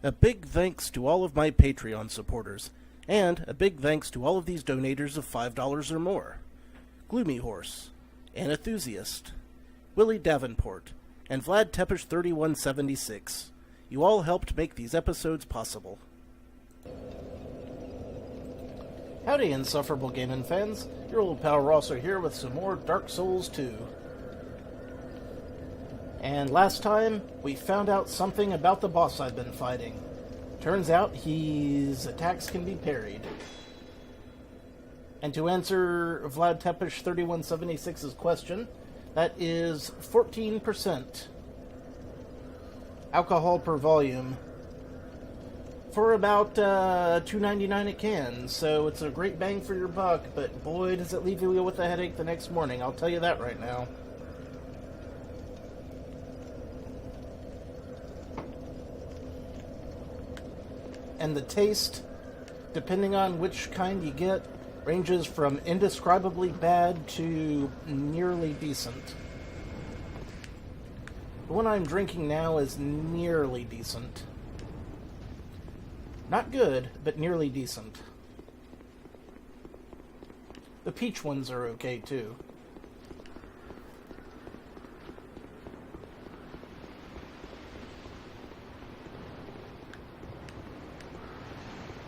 A big thanks to all of my Patreon supporters, and a big thanks to all of these donators of $5 or more. Gloomy Horse, Anenthusiast, Willie Davenport, and Vlad Tepish 3176. You all helped make these episodes possible. Howdy, insufferable gaming fans. Your old pal Rosser here with some more Dark Souls 2. And last time, we found out something about the boss I've been fighting. Turns out his attacks can be parried. And to answer Vlad Tepish 3176's question, that is 14% alcohol per volume for about $2.99 a can. So it's a great bang for your buck, but boy, does it leave you with a headache the next morning. I'll tell you that right now. And the taste, depending on which kind you get, ranges from indescribably bad to nearly decent. The one I'm drinking now is nearly decent. Not good, but nearly decent. The peach ones are okay too.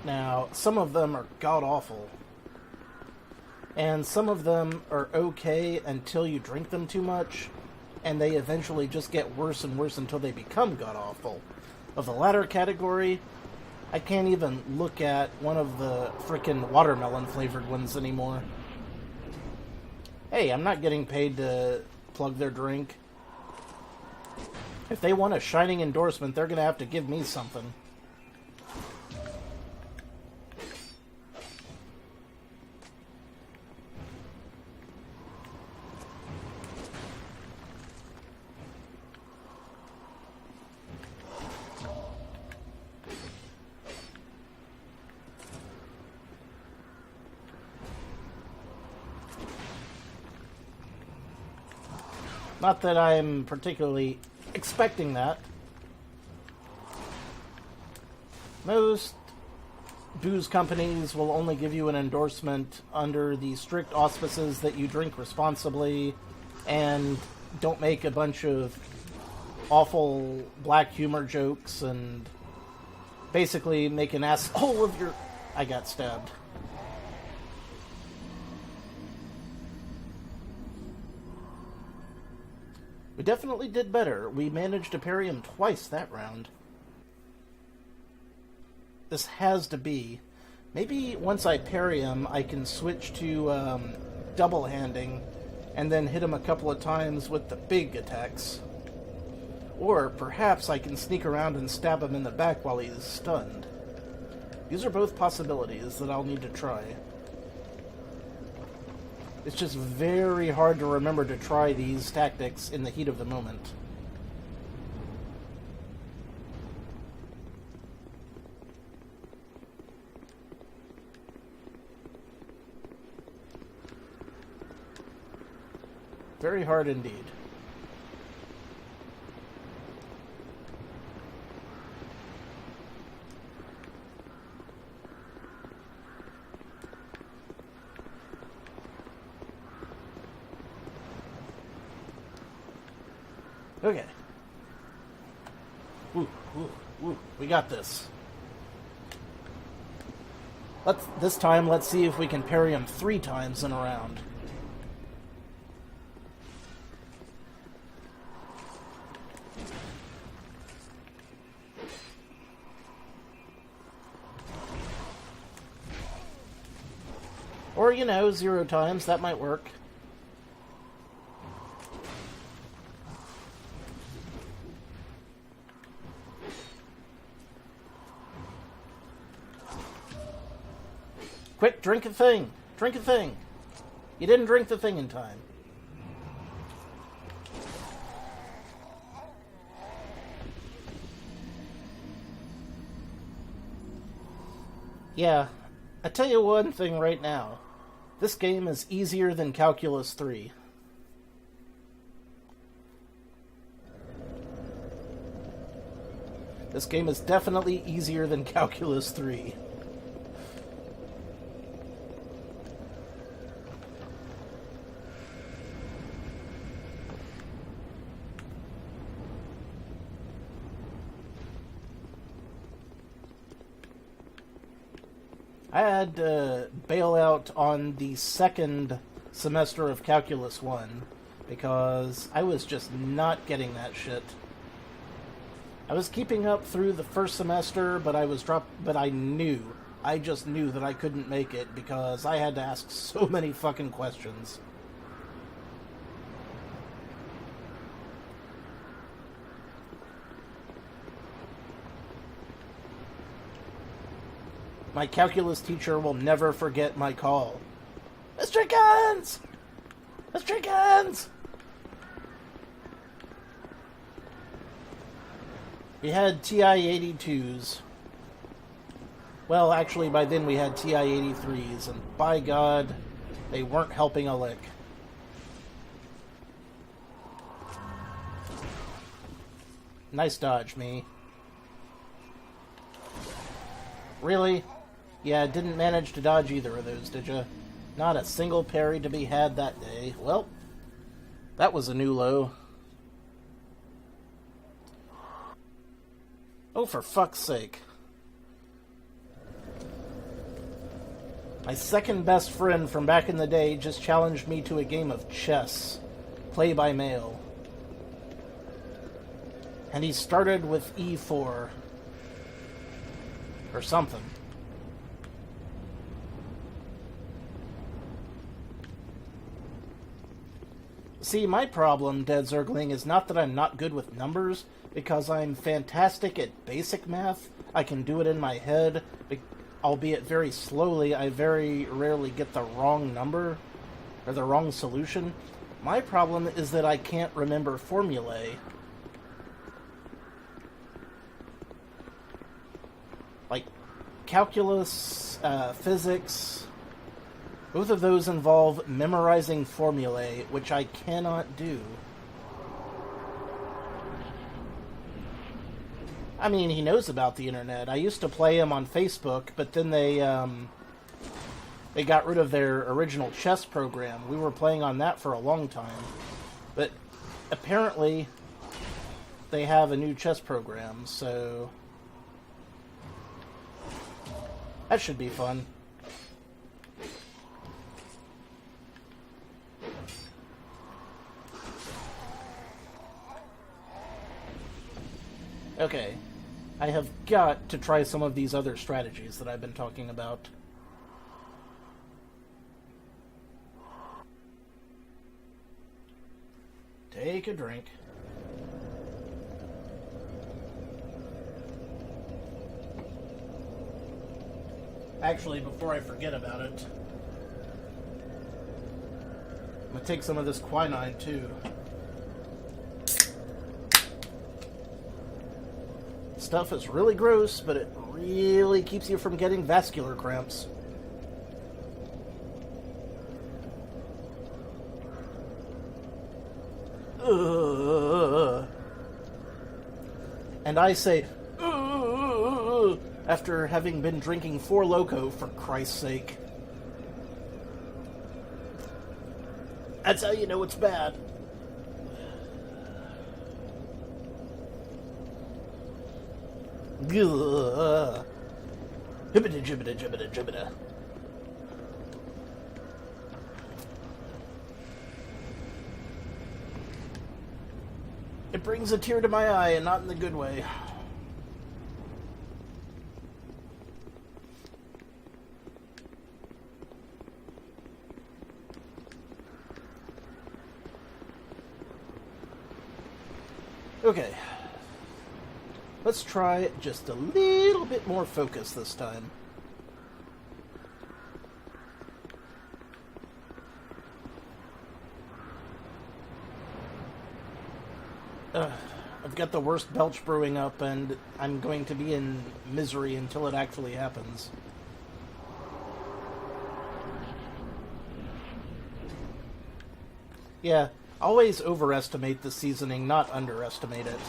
Now, some of them are god-awful. And some of them are okay until you drink them too much, and they eventually just get worse and worse until they become god-awful. Of the latter category, I can't even look at one of the frickin' watermelon-flavored ones anymore. Hey, I'm not getting paid to plug their drink. If they want a shining endorsement, they're gonna have to give me something. Not that I'm particularly expecting that. Most booze companies will only give you an endorsement under the strict auspices that you drink responsibly and don't make a bunch of awful black humor jokes and basically make an asshole of your... I got stabbed. We definitely did better. We managed to parry him twice that round. This has to be. Maybe once I parry him, I can switch to double-handing and then hit him a couple of times with the big attacks. Or perhaps I can sneak around and stab him in the back while he's stunned. These are both possibilities that I'll need to try. It's just very hard to remember to try these tactics in the heat of the moment. Very hard indeed. Okay. We got this. This time, let's see if we can parry him 3 times in a round. Or, 0 times, that might work. Quick, drink a thing! Drink a thing! You didn't drink the thing in time. Yeah, I tell you one thing right now. This game is easier than Calculus 3. This game is definitely easier than Calculus 3. I had to bail out on the second semester of Calculus 1 because I was just not getting that shit. I was keeping up through the first semester, but I just knew that I couldn't make it because I had to ask so many fucking questions. My calculus teacher will never forget my call. Mr. Guns! Mr. Guns! We had TI-82s. Well, actually, by then we had TI-83s, and by God, they weren't helping a lick. Nice dodge, me. Really? Yeah, didn't manage to dodge either of those, did ya? Not a single parry to be had that day. Well, that was a new low. Oh, for fuck's sake. My second best friend from back in the day just challenged me to a game of chess. Play by mail. And he started with E4. Or something. See, my problem, Dead Zergling, is not that I'm not good with numbers, because I'm fantastic at basic math. I can do it in my head, albeit very slowly. I very rarely get the wrong number, or the wrong solution. My problem is that I can't remember formulae. Like, calculus, physics, both of those involve memorizing formulae, which I cannot do. I mean, he knows about the internet. I used to play him on Facebook, but then they got rid of their original chess program. We were playing on that for a long time. But apparently, they have a new chess program, so that should be fun. Okay, I have got to try some of these other strategies that I've been talking about. Take a drink. Actually, before I forget about it, I'm going to take some of this quinine, too. Stuff is really gross, but it really keeps you from getting vascular cramps. Ugh. And I say, ugh, after having been drinking 4 Loko, for Christ's sake. That's how you know it's bad. Hibbida jibbida jibbida jibbida. It brings a tear to my eye, and not in the good way. Okay. Let's try just a little bit more focus this time. I've got the worst belch brewing up, and I'm going to be in misery until it actually happens. Yeah, always overestimate the seasoning, not underestimate it.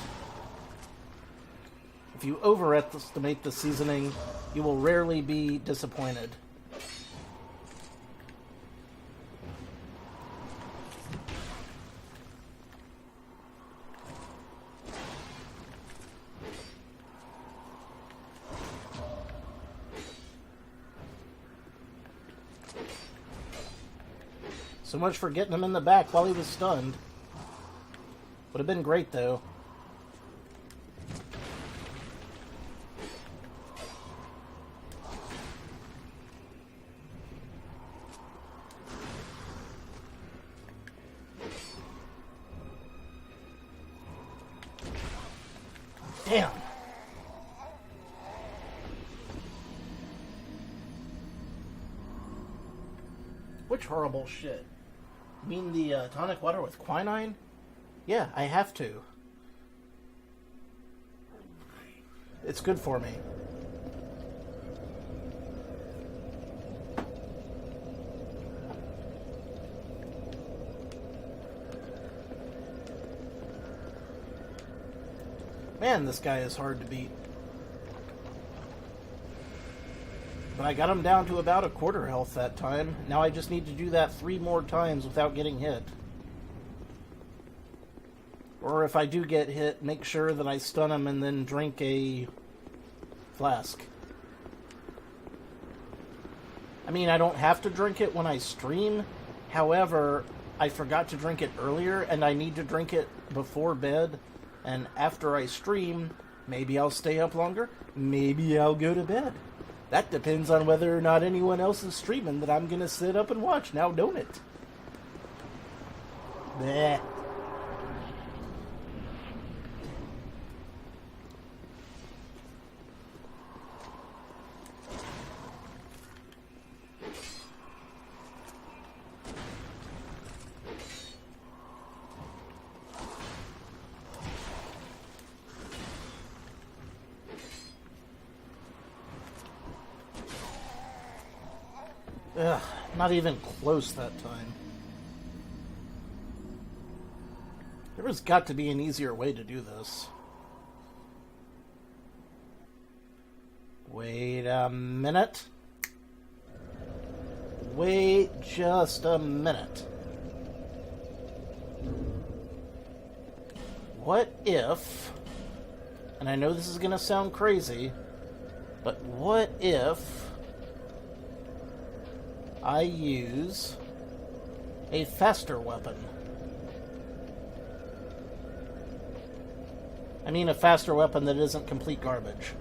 If you overestimate the seasoning, you will rarely be disappointed. So much for getting him in the back while he was stunned. Would have been great, though. Damn. Which horrible shit? You mean the tonic water with quinine? Yeah, I have to. It's good for me. Man, this guy is hard to beat. But I got him down to about a quarter health that time. Now I just need to do that 3 more times without getting hit. Or if I do get hit, make sure that I stun him and then drink a flask. I mean, I don't have to drink it when I stream. However, I forgot to drink it earlier, and I need to drink it before bed. And after I stream, maybe I'll stay up longer. Maybe I'll go to bed. That depends on whether or not anyone else is streaming that I'm going to sit up and watch now, don't it? Bleh. Ugh, not even close that time. There has got to be an easier way to do this. Wait a minute. Wait just a minute. What if, and I know this is going to sound crazy, but what if I use a faster weapon? I mean a faster weapon that isn't complete garbage.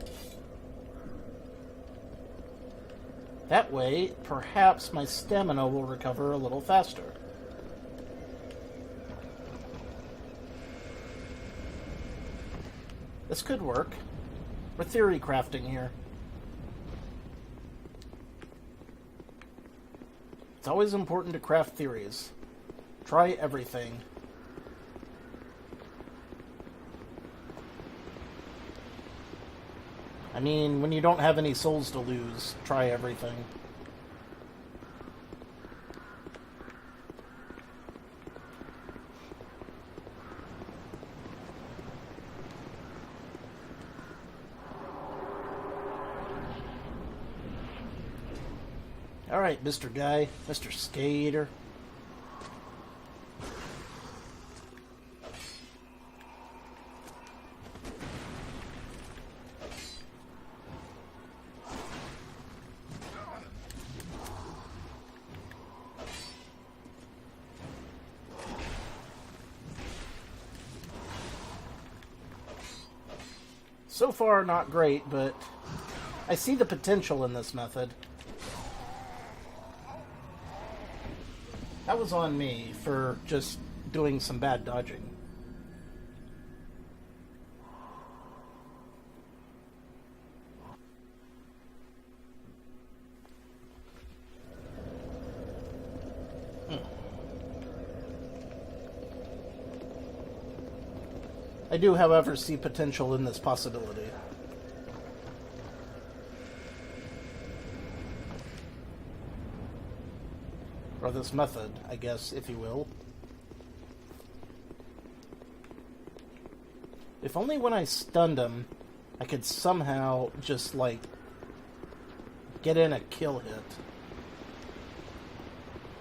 That way, perhaps my stamina will recover a little faster. This could work. We're theory crafting here. It's always important to craft theories. Try everything. I mean, when you don't have any souls to lose, try everything. Alright, Mr. Guy, Mr. Skater. So far, not great, but I see the potential in this method. That was on me for just doing some bad dodging. I do, however, see potential in this possibility. Or this method, I guess, if you will. If only when I stunned him, I could somehow just, like, get in a kill hit.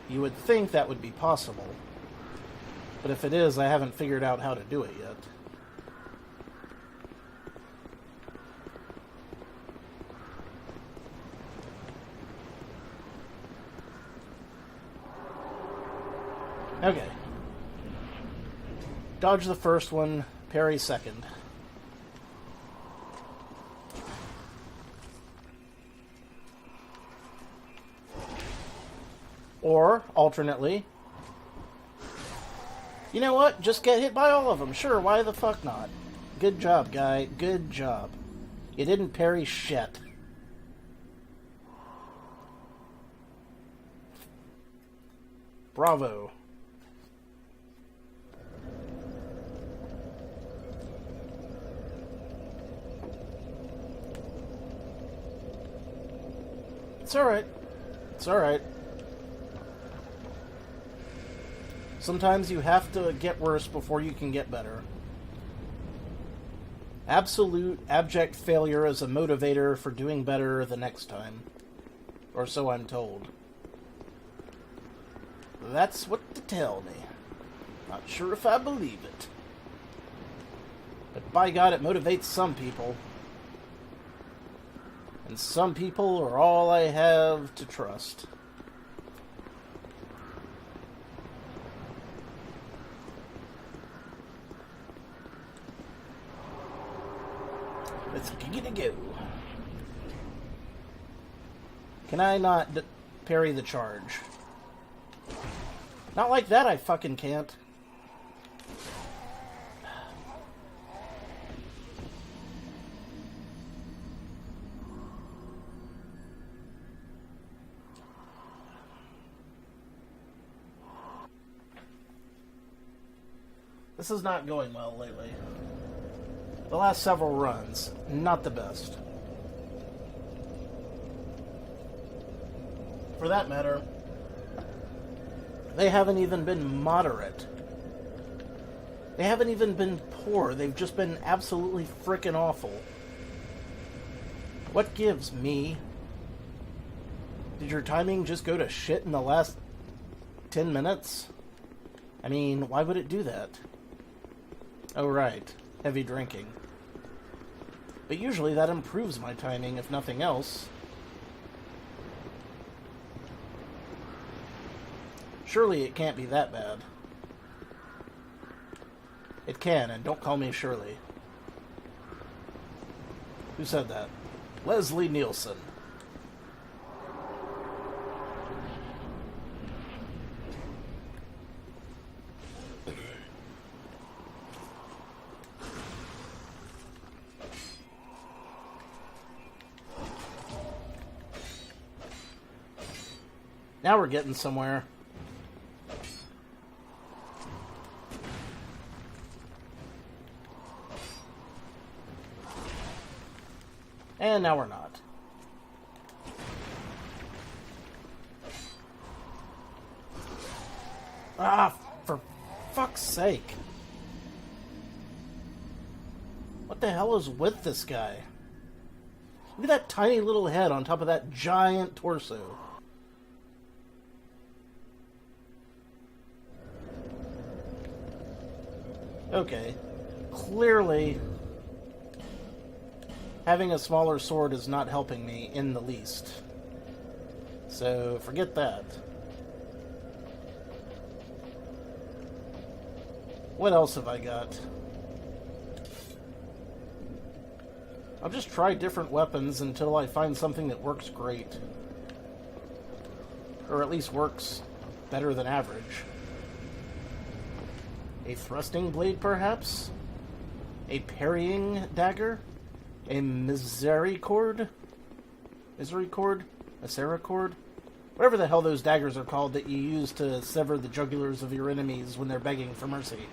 You would think that would be possible. But if it is, I haven't figured out how to do it yet. Okay. Dodge the first one, parry second. Or, alternately, you know what? Just get hit by all of them. Sure, why the fuck not? Good job, guy. Good job. You didn't parry shit. Bravo. It's alright. It's alright. Sometimes you have to get worse before you can get better. Absolute, abject failure is a motivator for doing better the next time. Or so I'm told. That's what they tell me. Not sure if I believe it. But by God, it motivates some people. And some people are all I have to trust. Let's get to go. Can I not parry the charge? Not like that, I fucking can't. This is not going well lately. The last several runs, not the best. For that matter, they haven't even been moderate. They haven't even been poor. They've just been absolutely frickin' awful. What gives, me? Did your timing just go to shit in the last 10 minutes? I mean, why would it do that? Oh, right. Heavy drinking. But usually that improves my timing, if nothing else. Surely it can't be that bad. It can, and don't call me Shirley. Who said that? Leslie Nielsen. Now we're getting somewhere. And now we're not. Ah, for fuck's sake. What the hell is with this guy? Look at that tiny little head on top of that giant torso. Okay. Clearly, having a smaller sword is not helping me in the least. So, forget that. What else have I got? I'll just try different weapons until I find something that works great. Or at least works better than average. A thrusting blade, perhaps? A parrying dagger? A misericord? Misericord? Misericord? Whatever the hell those daggers are called that you use to sever the jugulars of your enemies when they're begging for mercy.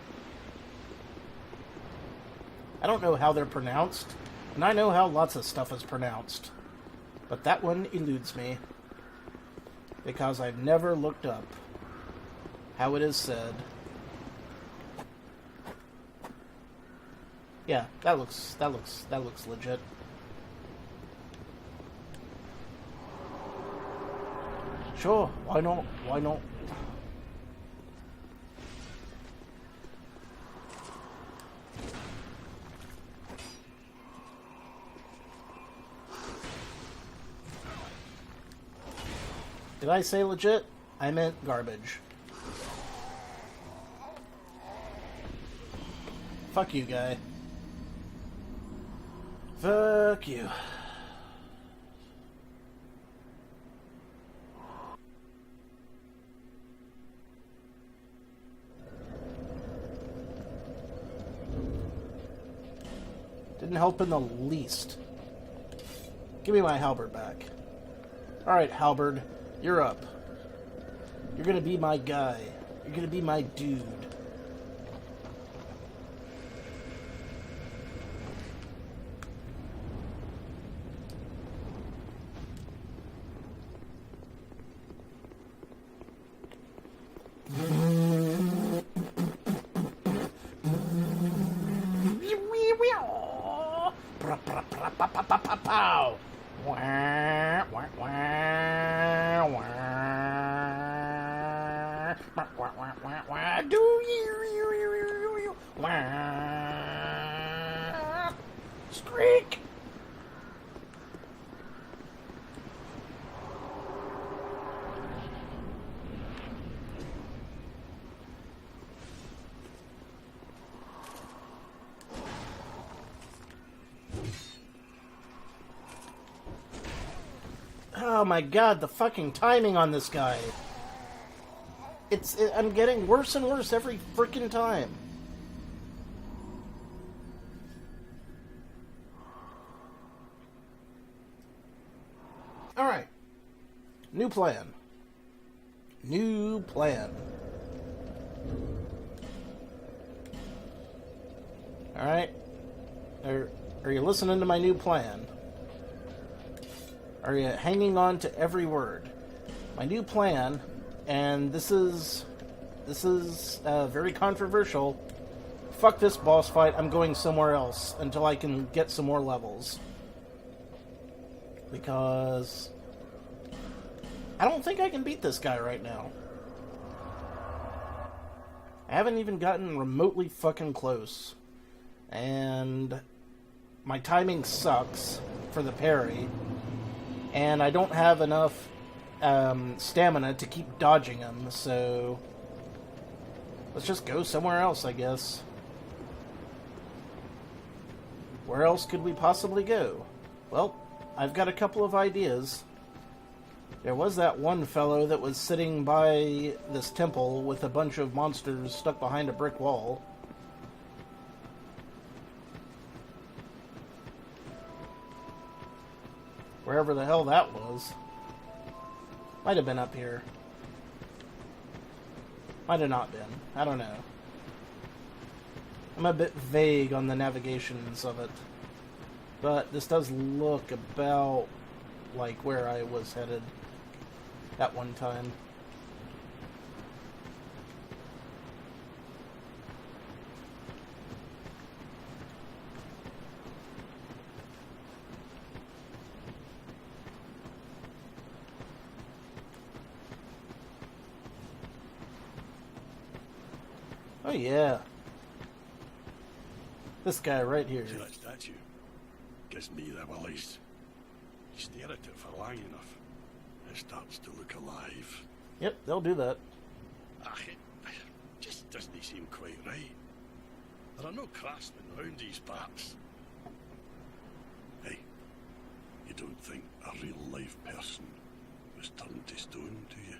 I don't know how they're pronounced, and I know how lots of stuff is pronounced. But that one eludes me. Because I've never looked up how it is said. Yeah, that looks legit. Sure, why not? Why not? Did I say legit? I meant garbage. Fuck you, guy. Fuck you. Didn't help in the least. Give me my halberd back. Alright, halberd. You're up. You're gonna be my guy. You're gonna be my dude. Streak! Oh my god, the fucking timing on this guy. I'm getting worse and worse every freaking time. Alright. New plan. New plan. Alright. Are you listening to my new plan? Are you hanging on to every word? My new plan, and this is very controversial. Fuck this boss fight, I'm going somewhere else until I can get some more levels. Because I don't think I can beat this guy right now. I haven't even gotten remotely fucking close. And my timing sucks for the parry. And I don't have enough stamina to keep dodging him, so let's just go somewhere else, I guess. Where else could we possibly go? Well, I've got a couple of ideas. There was that one fellow that was sitting by this temple with a bunch of monsters stuck behind a brick wall. Wherever the hell that was. Might have been up here. Might have not been. I don't know. I'm a bit vague on the navigations of it. But this does look about like where I was headed at one time. Oh yeah. This guy right here. See that statue? Gives me the willies. You stare at it for long enough, it starts to look alive. Yep, they'll do that. It just doesn't seem quite right. There are no craftsmen round these parts. Hey, you don't think a real live person was turned to stone, do you?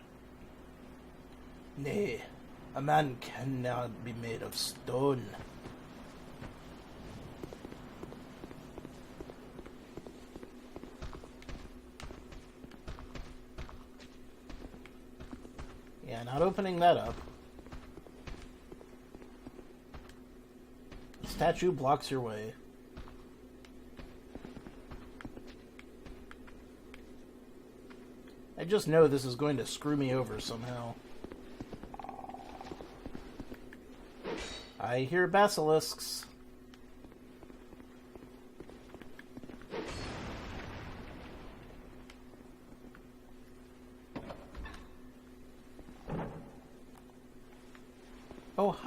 Nay, a man cannot be made of stone. Yeah, not opening that up. The statue blocks your way. I just know this is going to screw me over somehow. I hear basilisks.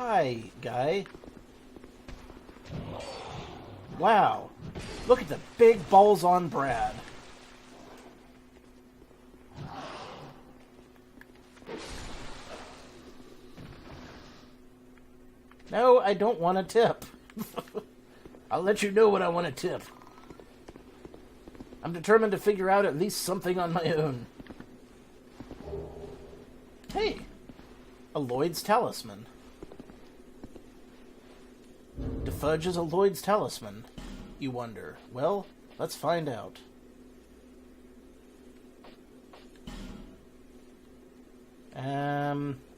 Hi, guy. Wow. Look at the big balls on Brad. No, I don't want a tip. I'll let you know when I want a tip. I'm determined to figure out at least something on my own. Hey, a Lloyd's Talisman. Defudge is a Lloyd's Talisman, you wonder. Well, let's find out.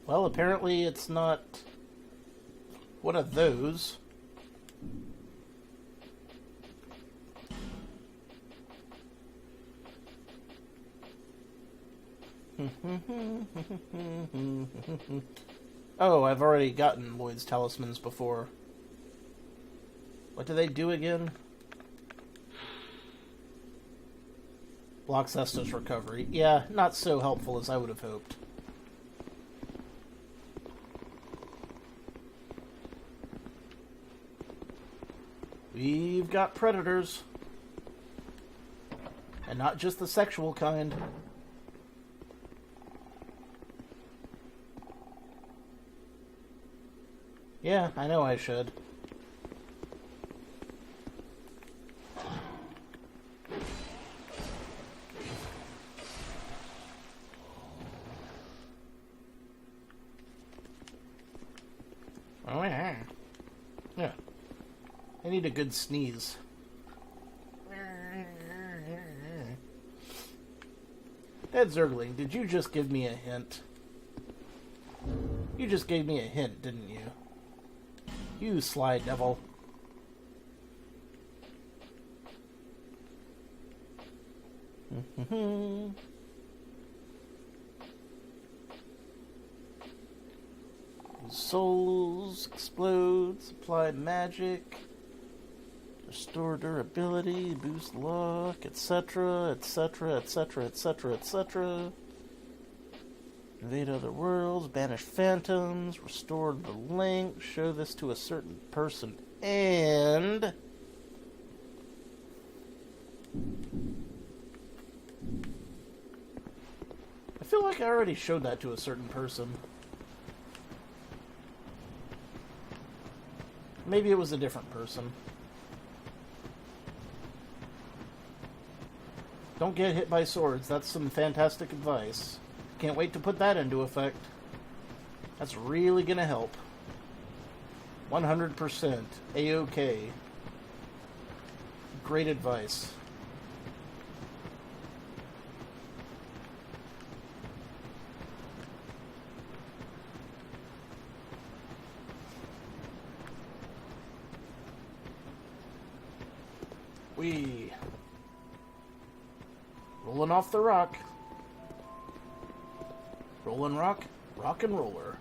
Well, apparently it's not one of those. Oh, I've already gotten Lloyd's Talismans before. What do they do again? Blocks Estus recovery. Yeah, not so helpful as I would have hoped. We've got predators. And not just the sexual kind. Yeah, I know I should. Oh yeah. Yeah. I need a good sneeze. Ed Zergling, did you just give me a hint? You just gave me a hint, didn't you? You sly devil. Souls explode, supply magic, restore durability, boost luck, etc., etc., etc., etc., etc. Invade other worlds, banish phantoms, restore the link, show this to a certain person, and... I feel like I already showed that to a certain person. Maybe it was a different person. Don't get hit by swords. That's some fantastic advice. Can't wait to put that into effect. That's really gonna help. 100%. A-OK. Great advice. Wee. Rolling off the rock. Rollin' rock, rock and roller.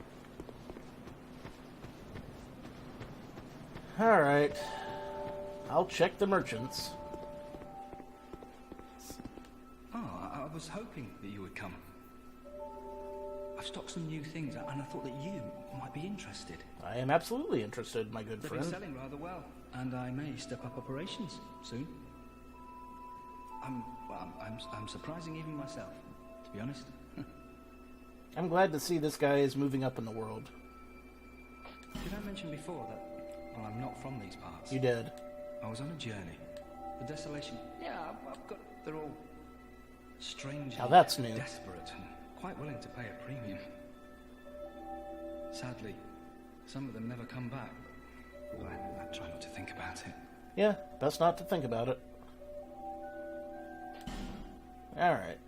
Alright. I'll check the merchants. Oh, I was hoping that you would come. I've stocked some new things and I thought that you might be interested. I am absolutely interested, my good They've friend. been selling rather well, and I may step up operations soon. I'm surprising even myself, to be honest. I'm glad to see this guy is moving up in the world. Did I mention before that, well, I'm not from these parts? You did. I was on a journey. The desolation, yeah, I've got, they're all strangely Now that's new. desperate and quite willing to pay a premium. Sadly, some of them never come back. I try not to think about it. Yeah, best not to think about it. Alright.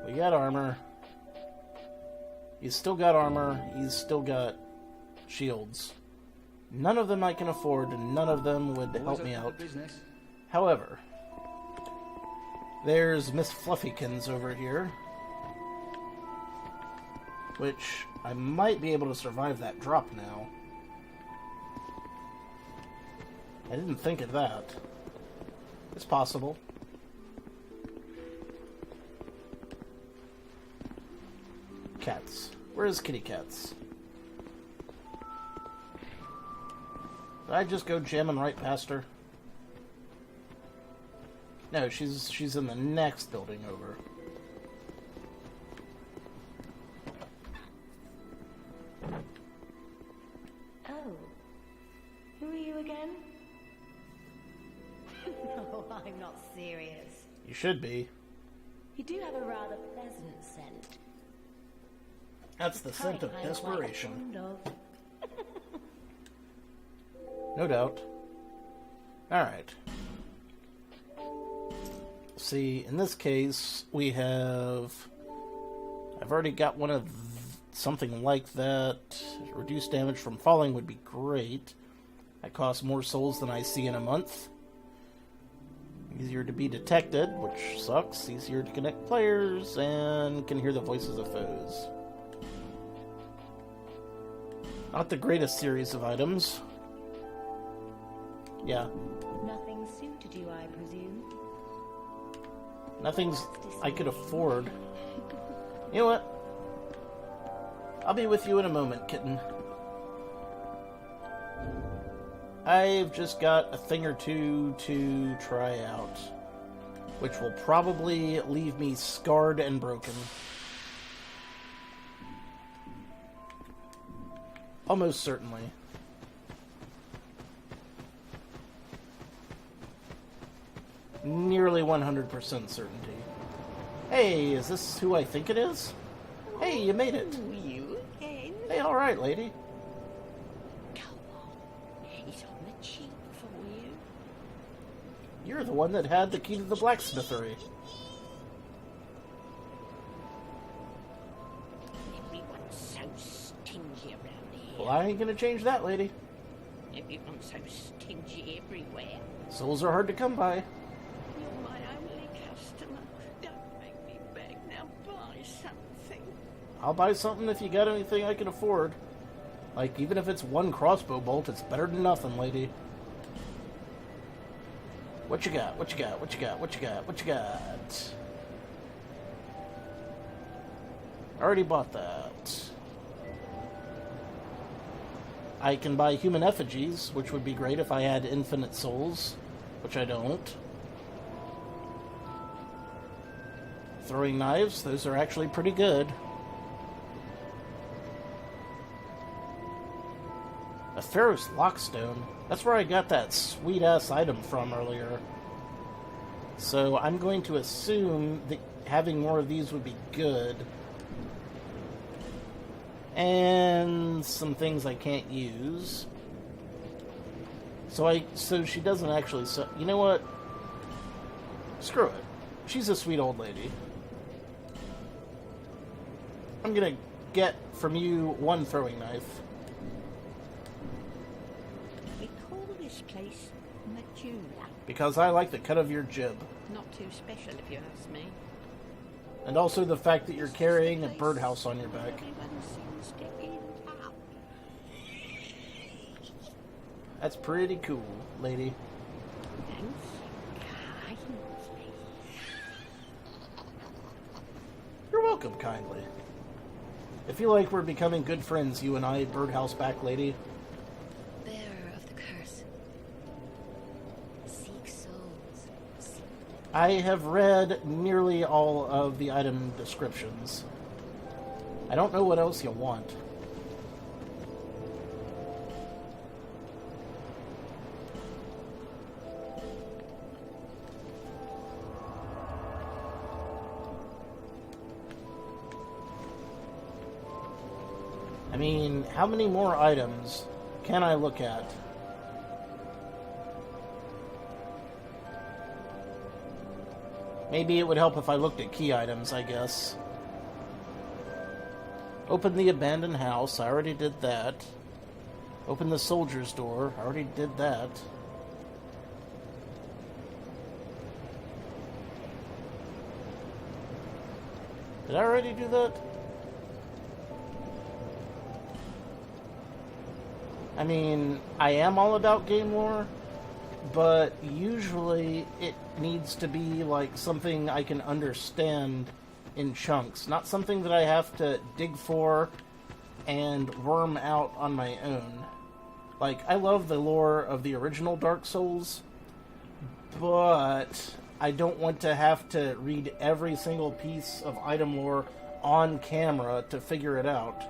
We got armor. He's still got armor. He's still got shields. None of them I can afford, and none of them would help me out. However, there's Miss Fluffykins over here, which I might be able to survive that drop now. I didn't think of that. It's possible. Cats. Where is Kitty Cats? Did I just go jamming right past her? No, she's in the next building over. Oh. Who are you again? No, I'm not serious. You should be. You do have a rather pleasant scent. That's the scent of Kind I'm quite desperation. fond of. No doubt. Alright. See, in this case, we have... I've already got one of something like that. Reduced damage from falling would be great. That costs more souls than I see in a month. Easier to be detected, which sucks. Easier to connect players, and can hear the voices of foes. Not the greatest series of items. Yeah. Nothing suited you, I presume. Nothing's I could afford. You know what? I'll be with you in a moment, kitten. I've just got a thing or two to try out, which will probably leave me scarred and broken. Almost certainly. Nearly 100% certainty. Hey, is this who I think it is? Hey, you made it. You again? Hey, alright, lady. Come on. He's on the cheap for you. You're the one that had the key to the blacksmithery. Everyone's so stingy around here. Well, I ain't gonna change that, lady. Everyone's so stingy everywhere. Souls are hard to come by. You're my only customer. Don't make me beg. Now buy something. I'll buy something if you got anything I can afford. Like, even if it's one crossbow bolt, it's better than nothing, lady. What you got? What you got? What you got? What you got? What you got? Already bought that. I can buy human effigies, which would be great if I had infinite souls, which I don't. Throwing knives, those are actually pretty good. A Pharaoh's Lockstone. That's where I got that sweet-ass item from earlier. So I'm going to assume that having more of these would be good. And some things I can't use. So she doesn't actually... you know what? Screw it. She's a sweet old lady. I'm gonna get from you one throwing knife. We call this place Medulla. Because I like the cut of your jib. Not too special if you ask me. And also the fact that you're carrying a birdhouse on your back. Everyone seems to end up. That's pretty cool, lady. Thanks kindly. You're welcome, kindly. I feel like we're becoming good friends, you and I, birdhouse back lady. Bearer of the curse. Seek souls. Seek I have read nearly all of the item descriptions. I don't know what else you want. I mean, how many more items can I look at? Maybe it would help if I looked at key items, I guess. Open the abandoned house. I already did that. Open the soldier's door. I already did that. Did I already do that? I mean, I am all about game lore, but usually it needs to be like something I can understand in chunks, not something that I have to dig for and worm out on my own. Like, I love the lore of the original Dark Souls, but I don't want to have to read every single piece of item lore on camera to figure it out.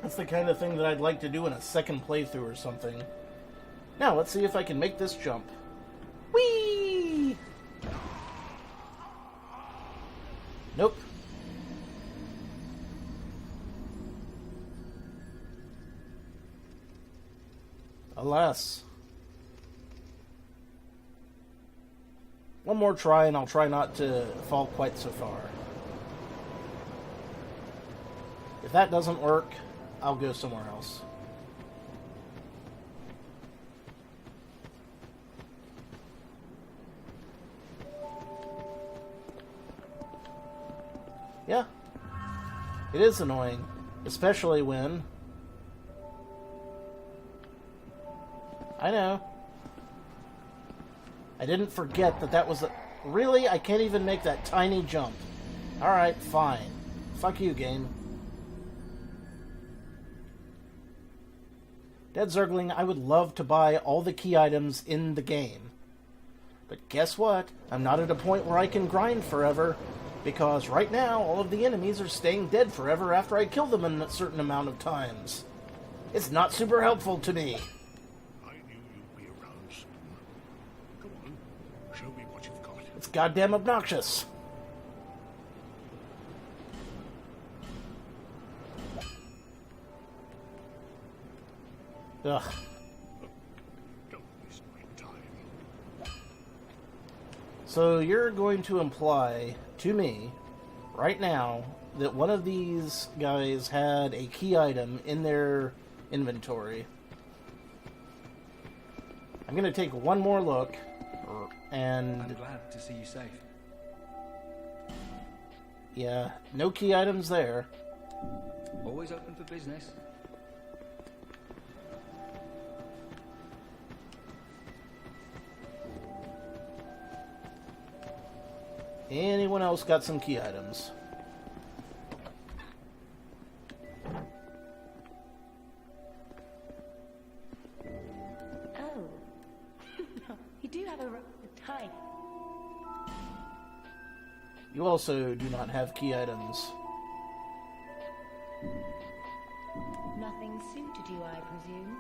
That's the kind of thing that I'd like to do in a second playthrough or something. Now, let's see if I can make this jump. Whee! Nope. Alas. One more try, and I'll try not to fall quite so far. If that doesn't work, I'll go somewhere else. Yeah. It is annoying. Especially when... I know. I didn't forget that that was a... Really? I can't even make that tiny jump. Alright, fine. Fuck you, game. Dead Zergling, I would love to buy all the key items in the game. But guess what? I'm not at a point where I can grind forever, because right now all of the enemies are staying dead forever after I kill them in a certain amount of times. It's not super helpful to me. I knew you'd be around soon. Come on, show me what you've got. It's goddamn obnoxious. Ugh. Don't waste my time. So you're going to imply to me, right now, that one of these guys had a key item in their inventory. I'm going to take one more look, and... I'm glad to see you safe. Yeah, no key items there. Always open for business. Anyone else got some key items? Oh. You do have a tie. You also do not have key items. Nothing suited you, I presume.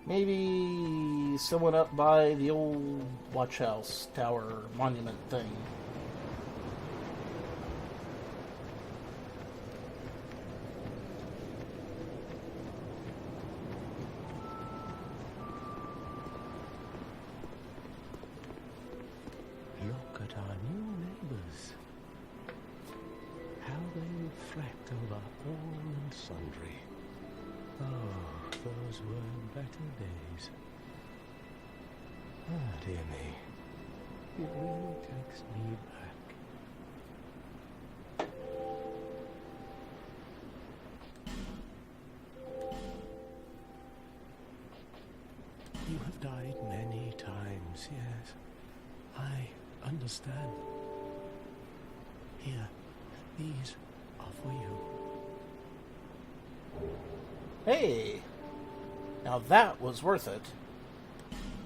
Maybe someone up by the old watch house, tower, monument thing. Look at our new neighbours. How they reflect over all and sundry. Oh, those were better days. Ah, dear me. It really takes me back. You have died many times, yes. I understand. Here, these are for you. Hey! Now that was worth it.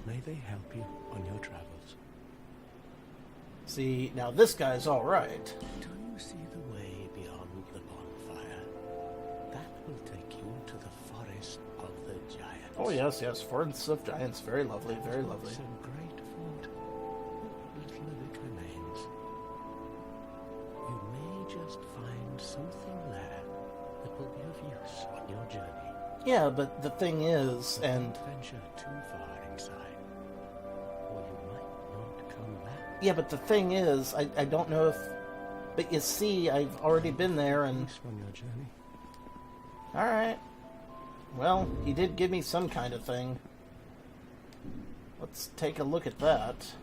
May they help you on your travels. See, now this guy's alright. Do you see the way beyond the bonfire? That will take you to the forest of the giants. Oh yes, yes, Forest of Giants, very lovely, very lovely. It's a great fort. What little of it remains. You may just find something there that will be of use on your journey. Yeah, but the thing is, and... Don't venture too far inside, or you might not come back. Yeah, but the thing is, I don't know if... But you see, I've already been there and... Peace on your journey. Alright. Well, he did give me some kind of thing. Let's take a look at that.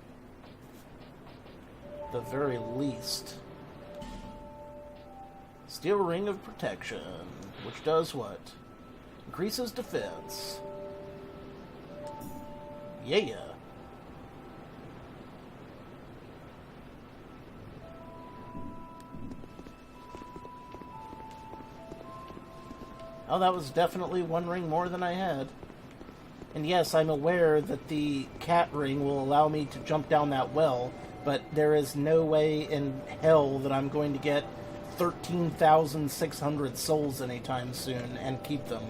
The very least. Steel Ring of Protection, which does what? Increases defense. Yeah. Oh, that was definitely one ring more than I had. And yes, I'm aware that the cat ring will allow me to jump down that well, but there is no way in hell that I'm going to get 13,600 souls anytime soon and keep them.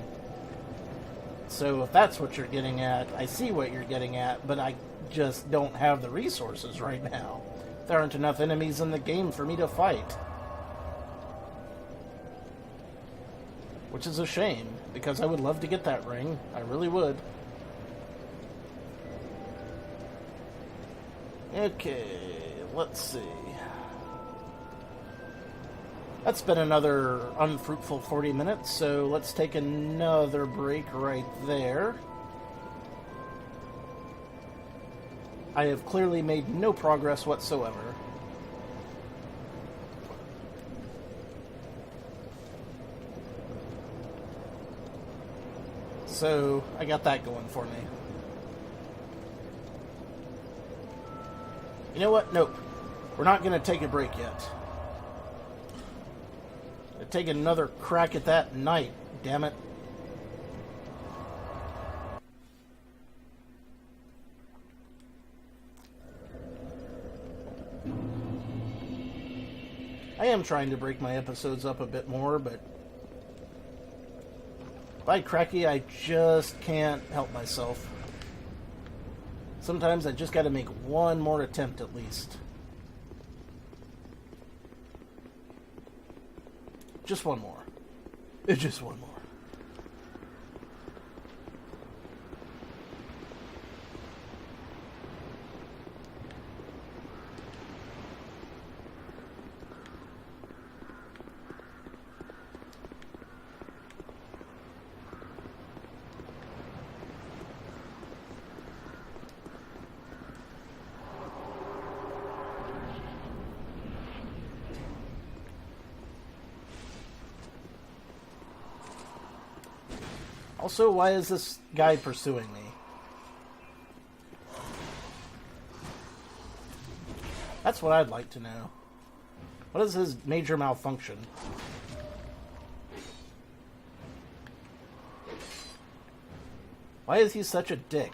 So if that's what you're getting at, I see what you're getting at, but I just don't have the resources right now. There aren't enough enemies in the game for me to fight. Which is a shame, because I would love to get that ring. I really would. Okay, let's see. That's been another unfruitful 40 minutes, so let's take another break right there. I have clearly made no progress whatsoever. So, I got that going for me. You know what? Nope. We're not going to take a break yet. Take another crack at that night, damn it. I am trying to break my episodes up a bit more, but by cracky, I just can't help myself. Sometimes I just gotta make one more attempt at least. Just one more. Just one more. Also, why is this guy pursuing me? That's what I'd like to know. What is his major malfunction? Why is he such a dick?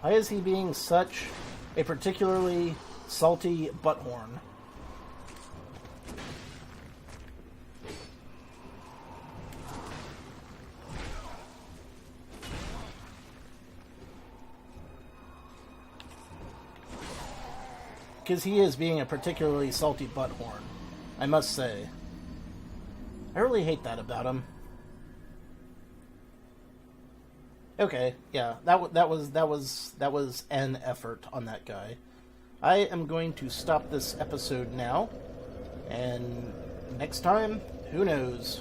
Why is he being such a particularly salty butthorn? Because he is being a particularly salty butthorn, I must say. I really hate that about him. Okay, yeah, that was an effort on that guy. I am going to stop this episode now, and next time, who knows?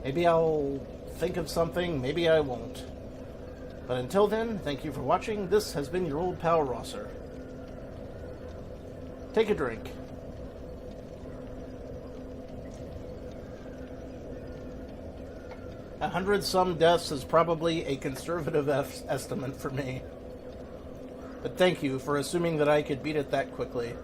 Maybe I'll think of something, maybe I won't. But until then, thank you for watching. This has been your old pal Rosser. Take a drink. 100-some deaths is probably a conservative estimate for me. But thank you for assuming that I could beat it that quickly.